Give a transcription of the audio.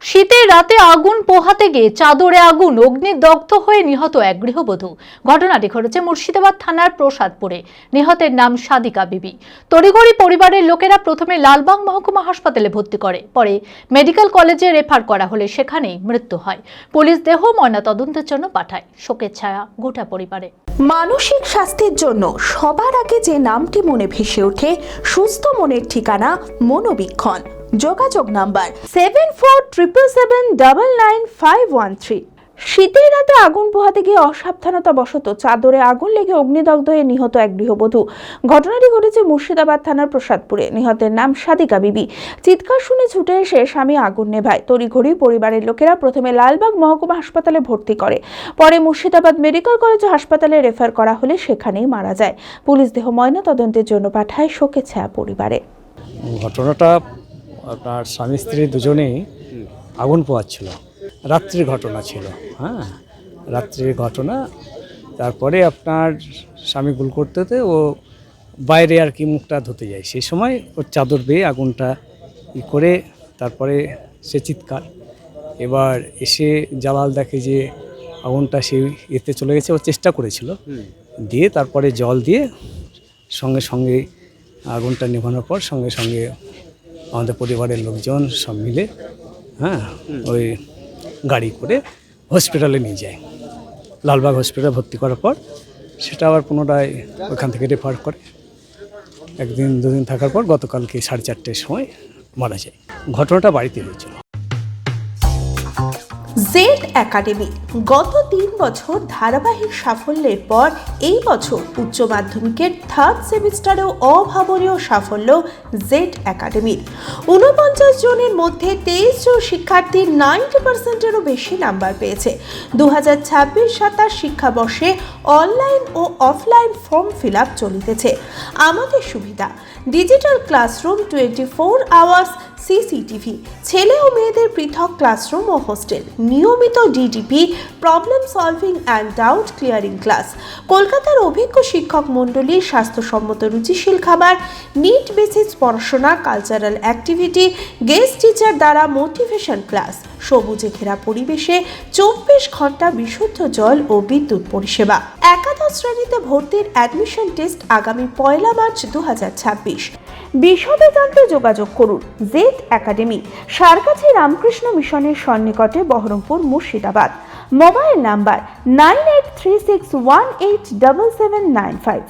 শীতের রাতে আগুন পোহাতে গিয়ে চাদরে আগুন অগ্নিদগ্ধ হয়ে নিহত এক গৃহবধূ। ঘটনাটি ঘটেছে মুর্শিদাবাদ থানার প্রসাদপুরে। নিহতের নাম সাদিকা বিবি। তড়িঘড়ি পরিবারের লোকেরা প্রথমে লালবাগ মহকুমা হাসপাতালে ভর্তি করে, পরে মেডিকেল কলেজে রেফার করা হলে সেখানেই মৃত্যু হয়। পুলিশ দেহ ময়নাতদন্তের জন্য পাঠায়। শোকের ছায়া গোটা পরিবারে। মানসিক স্বাস্থ্যের জন্য সবার আগে যে নামটি মনে ভেসে ওঠে, সুস্থ মনের ঠিকানা মনোবীক্ষণ। যোগাযোগ নাম্বার 7477799513। শীতের রাতে আগুন পোহাতে গিয়ে অসাবধানতা বশত চাদরে আগুন লেগে অগ্নিদগ্ধ হয়ে নিহত এক গৃহবধূ। ঘটনাটি ঘটেছে মুর্শিদাবাদ থানার প্রসাদপুরে। নিহতের নাম সাদিকা বিবি। চিৎকার শুনে ছুটে এসে স্বামী আগুন নেভায়। তড়িঘড়ি পরিবারের লোকেরা প্রথমে লালবাগ মহকুমা হাসপাতালে ভর্তি করে, পরে মুর্শিদাবাদ মেডিকেল কলেজ ও হাসপাতালে রেফার করা হলে সেখানেই মারা যায়। পুলিশ দেহ ময়নাতদন্তের জন্য পাঠায়। শোকের ছায়া পরিবারে। ঘটনাটা আপনার স্বামী স্ত্রী দুজনেই আগুন পোহাচ্ছিল। রাত্রির ঘটনা ছিল, হ্যাঁ, রাত্রির ঘটনা। তারপরে আপনার স্বামী গুল করতে ও বাইরে আর কি মুখটা ধুতে যায়, সেই সময় ওর চাদর বেয়ে আগুনটা করে তারপরে সে চিৎকার। এবার এসে জালাল দেখে যে আগুনটা সেই এতে চলে গেছে। ও চেষ্টা করেছিল দিয়ে, তারপরে জল দিয়ে সঙ্গে সঙ্গে আগুনটা নেভানোর পর সঙ্গে সঙ্গে আমাদের পরিবারের লোকজন সব মিলে ওই গাড়ি করে হসপিটালে নিয়ে যায়। লালবাগ হসপিটালে ভর্তি করার পর সেটা আবার পুনরায় ওখান থেকে রেফার করে। একদিন দুদিন থাকার পর গতকালকে 4:30টার সময় মারা যায়। ঘটনাটা বাড়িতে হয়েছিল। জেড একাডেমি গত 3 বছর ধারাবাহিক সাফল্যের পর এই বছর উচ্চ মাধ্যমিকের 3rd সেমিস্টারেও অভাবনীয় সাফল্য জেড একাডেমির। 49 জনের মধ্যে 23 জন শিক্ষার্থী 90%-এরও বেশি নাম্বার পেয়েছে। 2026-27 শিক্ষাবর্ষে অনলাইন ও অফলাইন ফর্ম ফিল আপ চলিতেছে। আমাদের সুবিধা: ডিজিটাল ক্লাসরুম, 24 আওয়ার্স সিসিটিভি, ছেলে ও মেয়েদের পৃথক ক্লাসরুম ও হোস্টেল, নিয়মিত DDP, problem solving and doubt clearing class, কলকাতার অভিজ্ঞ শিক্ষক মণ্ডলী, স্বাস্থ্যসম্মত রুচিশীল খাবার, নিট বেসিস পড়াশোনা, কালচারাল অ্যাক্টিভিটি, গেস্ট টিচার দ্বারা মোটিভেশন ক্লাস, সবুজে ঘেরা পরিবেশে 24 ঘন্টা বিশুদ্ধ জল ও বিদ্যুৎ পরিষেবা। একাদশ শ্রেণীতে ভর্তির অ্যাডমিশন টেস্ট আগামী 1 মার্চ 2026। বিশদে জানতে যোগাযোগ করুন জেড একাডেমি, সারকাছি রামকৃষ্ণ মিশনের সন্নিকটে, বহরমপুর, মুর্শিদাবাদ। Mobile number 9836187795।